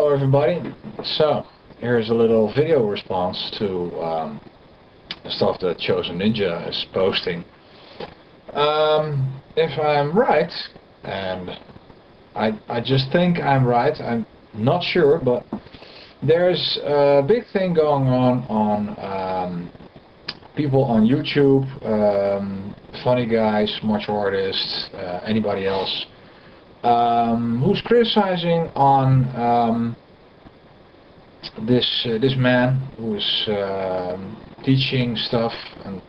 Hello everybody. So here's a little video response to the stuff that Chosen Ninja is posting. If I'm right, and I just think I'm right, I'm not sure, but there's a big thing going on people on YouTube, funny guys, martial artists, anybody else, who's criticizing on this man who is teaching stuff and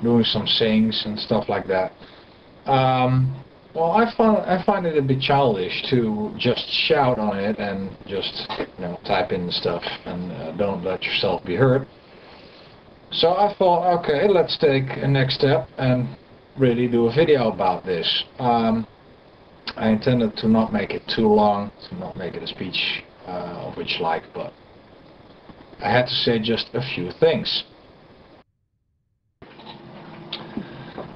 doing some sayings and stuff like that. Well, I find it a bit childish to just shout on it and just type in the stuff and don't let yourself be heard. So I thought, okay, let's take a next step and really do a video about this. I intended to not make it too long, to not make it a speech of which you like, but I had to say just a few things.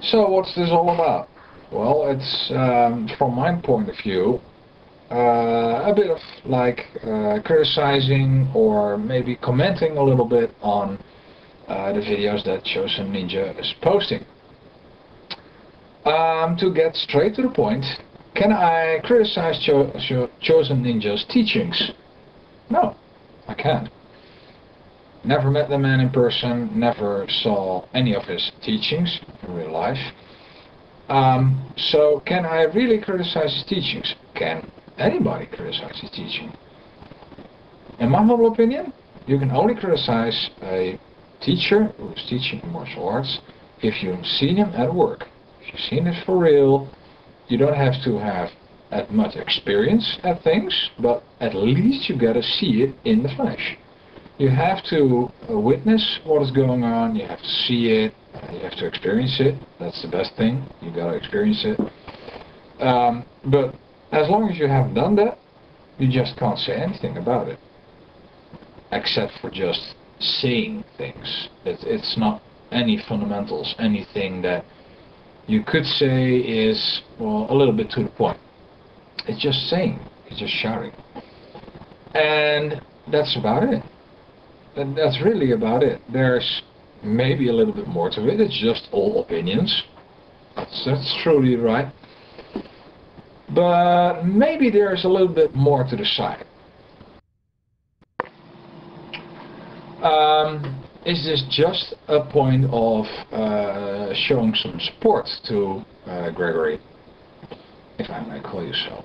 So what's this all about? Well, it's from my point of view a bit of like criticizing or maybe commenting a little bit on the videos that Chosen Ninja is posting. To get straight to the point, can I criticize Chosen Ninja's teachings? No, I can't. Never met the man in person, never saw any of his teachings in real life. So can I really criticize his teachings? Can anybody criticize his teaching? In my humble opinion, you can only criticize a teacher who is teaching martial arts if you've seen him at work. If you've seen it for real, you don't have to have as much experience at things, but at least you gotta see it in the flesh. You have to witness what is going on, you have to see it, you have to experience it. That's the best thing, you gotta experience it. But as long as you haven't done that, you just can't say anything about it. Except for just saying things. It's not any fundamentals, anything that you could say is, well, a little bit to the point. It's just saying, it's just shouting. And that's about it. And that's really about it. There's maybe a little bit more to it. It's just all opinions. That's truly right. But maybe there's a little bit more to the side. Is this just a point of showing some support to Gregory, if I may call you so?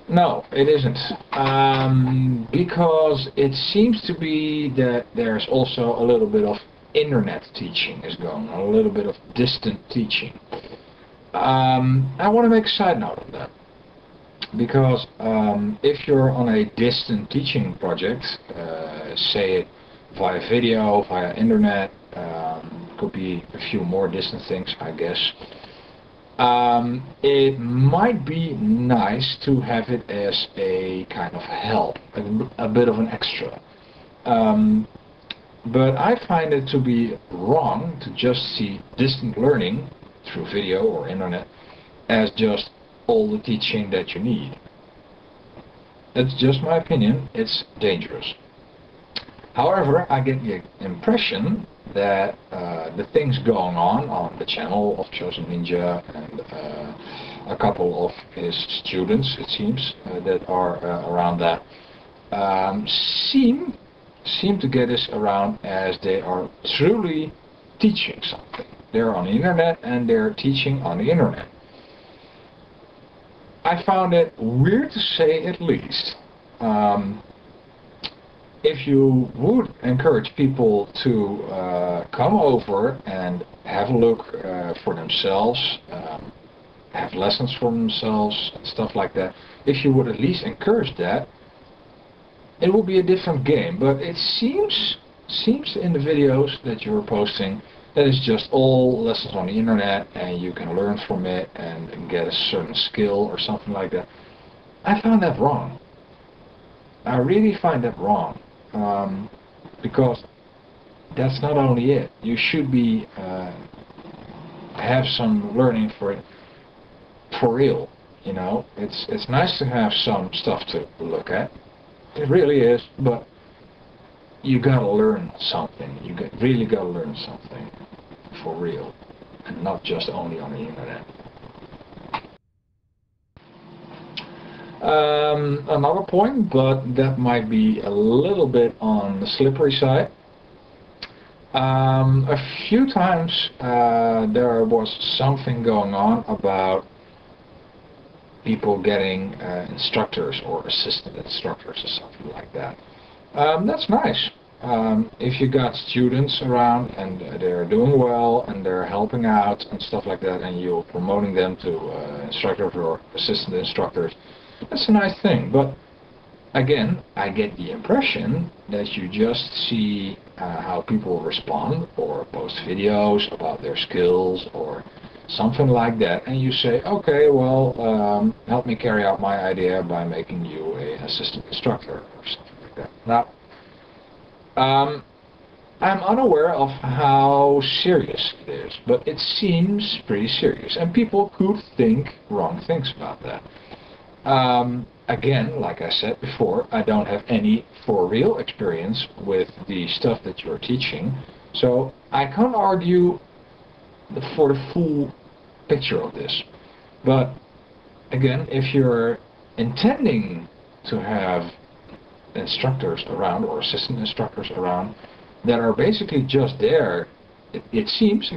No, it isn't, because it seems to be that there's also a little bit of internet teaching is going on, a little bit of distant teaching. I want to make a side note on that, because if you're on a distant teaching project, say it via video, via internet, could be a few more distant things, I guess. It might be nice to have it as a kind of help, a bit of an extra. But I find it to be wrong to just see distant learning through video or internet as just all the teaching that you need. That's just my opinion. It's dangerous. However, I get the impression that the things going on the channel of Chosen Ninja and a couple of his students, it seems, that are around that, seem to get this around as they are truly teaching something. They're on the internet and they're teaching on the internet. I found it weird, to say at least. If you would encourage people to come over and have a look for themselves, have lessons for themselves, stuff like that, if you would at least encourage that, it would be a different game. But it seems in the videos that you're posting that it's just all lessons on the internet and you can learn from it and get a certain skill or something like that. I found that wrong. I really find that wrong. Because that's not only it. You should be have some learning for it for real. You know, it's nice to have some stuff to look at, It really is, but you gotta learn something. Really gotta learn something for real, and not just only on the internet. Another point, but that might be a little bit on the slippery side. A few times there was something going on about people getting instructors or assistant instructors or something like that. That's nice. If you got students around and they're doing well and they're helping out and stuff like that, and you're promoting them to instructors or assistant instructors, that's a nice thing. But again, I get the impression that you just see how people respond or post videos about their skills or something like that, and you say, okay, well, help me carry out my idea by making you an assistant instructor or something like that. Now, I'm unaware of how serious it is, but it seems pretty serious, and people could think wrong things about that. Again, like I said before, I don't have any for real experience with the stuff that you're teaching, so I can't argue for the full picture of this. But again, if you're intending to have instructors around or assistant instructors around that are basically just there, it seems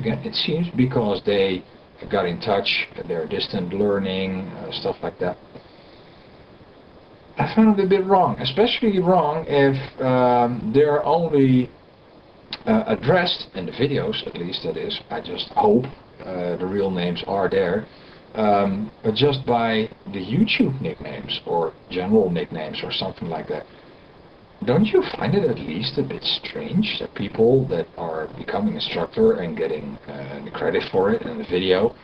because they got in touch, they're distant learning, stuff like that. I found it a bit wrong, especially wrong if they're only addressed in the videos, at least that is. I just hope the real names are there, but just by the YouTube nicknames or general nicknames or something like that. Don't you find it at least a bit strange that people that are becoming instructor and getting the credit for it in the video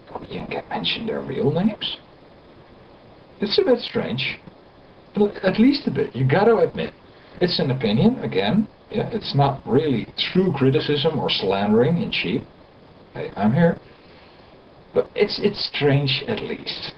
don't even get mentioned their real names? It's a bit strange. At least a bit, you gotta admit. It's an opinion, again. Yeah, it's not really true criticism or slandering in cheap. Hey, I'm here. But it's strange at least.